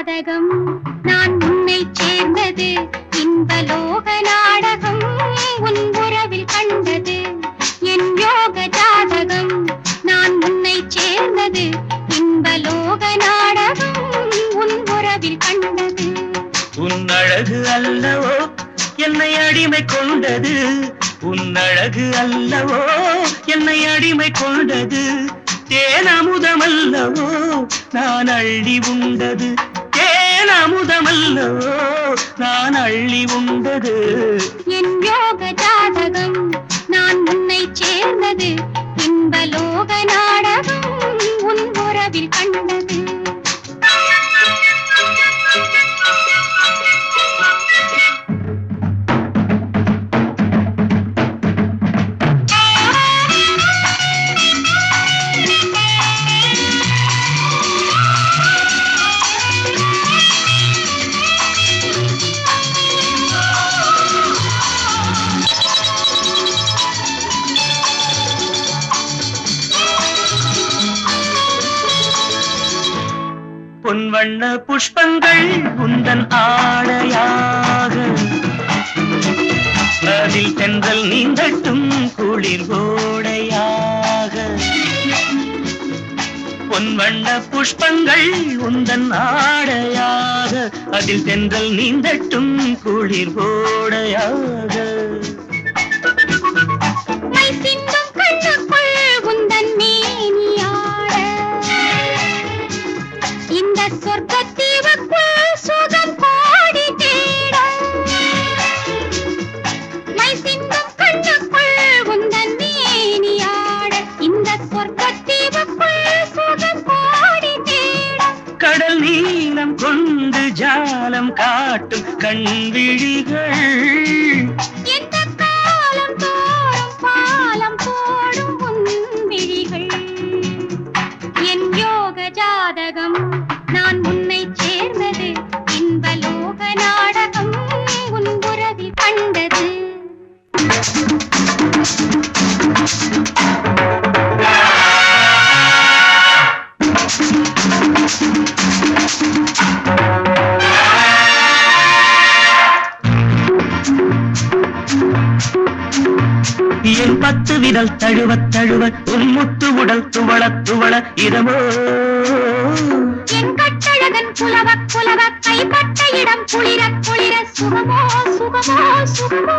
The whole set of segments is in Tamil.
ஜாதகம் நான் உன்னை சேர்ந்தது இன்பலோக நாடகம் உன் உறவில் கண்டது என் யோக ஜாதகம் நான் உன்னை சேர்ந்தது இன்பலோக நாடகம் உன் உறவில் கண்டது உன் அழகு அல்லவோ என்னை அடிமை கொண்டது உன் அழகு அல்லவோ என்னை அடிமை கொண்டது தேனமுதமல்லவோ நான் அள்ளி உண்டது தேனமுதமல்லவோ நான் அள்ளி உண்டது என் யோக ஜாதகம் நான் உன்னை சேர்ந்தது இன்பலோக நாடகம் உன் உறவில் கண்டது பொன்வண்ண புஷ்பங்கள் உந்தன் ஆடையாக அதில் தென்றல் நீந்தட்டும் குளிர் ஓடையாக பொன்வண்ண புஷ்பங்கள் உந்தன் ஆடையாக அதில் தென்றல் நீந்தட்டும் குளிர் ஓடையாக சொர்க்கத்தீவுக்குள் சுகம் கோடி தேட மை சிந்தும் கண்ணுக்குள் உந்தன் மேனியாட இந்த சொர்க்கத்தீவுக்குள் சுகம் கோடி தேட கடல் நீளம் கொண்டு ஜாலம் காட்டும் கண்விழிகள் எந்த காலம் தோறும் பாலம் போடும் உன் விழிகள் என் யோக ஜாதகம் நான் உன்னை சேர்ந்தது இன்பலோக நாடகம் உன் உறவில் கண்டது என் 10 விரல் தழுவ தழுவ உன் முத்து உடல் துவள துவள இதமோ என் கட்டழகன் புலவ புலவ கைப்பட்ட இடம் குளிர குளிர சுகமோ சுகமோ சுகமோ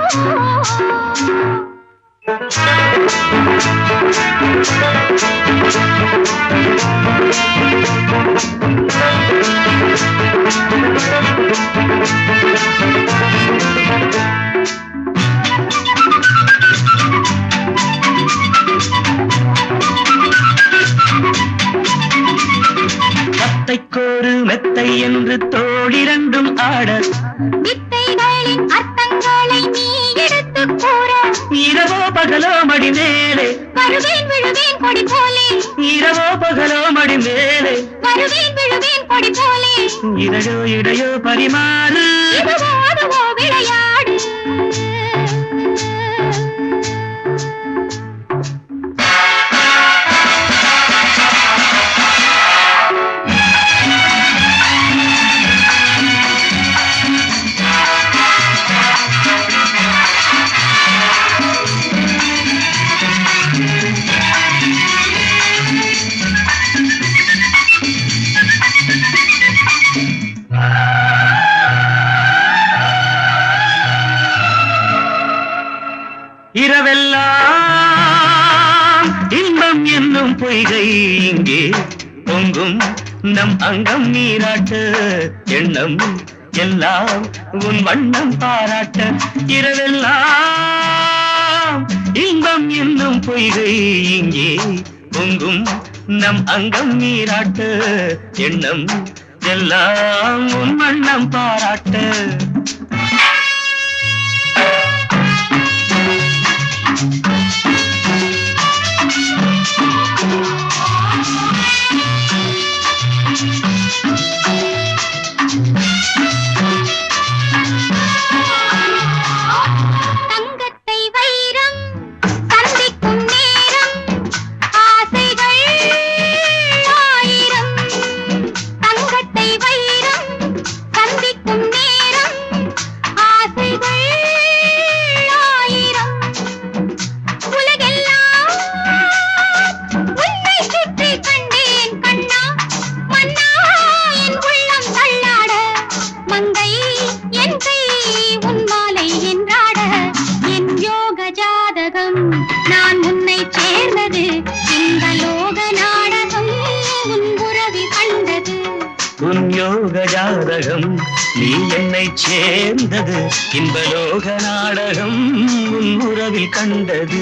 மெத்தைக்கோரு மெத்தை என்று தோழிரண்டும் ஆட வித்தைகளின் அர்த்தங்களை நீ எடுத்து கூற இரவோ பகலோ மடி மேலே வருவேன் விழுவேன் கொடி போலே இரவோ பகலோ மடி மேலே வருவேன் விழுவேன் கொடி போலே இதழோ இடையோ பரிமாறு இதுவோ அதுவோ விளையாடு இரவெல்லாம் இன்பம் என்னும் பொய்கை இங்கே பொங்கும் நம் அங்கம் நீராட்ட எண்ணம் எல்லாம் உன் வண்ணம் பாராட்ட இரவெல்லாம் இன்பம் என்னும் பொய்கை இங்கே பொங்கும் நம் அங்கம் நீராட்ட எண்ணம் எல்லாம் உன் வண்ணம் பாராட்ட தங்கத்தை வைரம் சந்திக்கும் நேரம் ஆசைகள் ஆயிரம் தங்கத்தை வைரம் நான் உன்னை சேர்ந்தது இந்த லோக நாடகம் உன் உறவில் கண்டது. உன் யோக ஜாதகம் நீ என்னை சேர்ந்தது இன்பலோக நாடகம் உன் உறவில் கண்டது.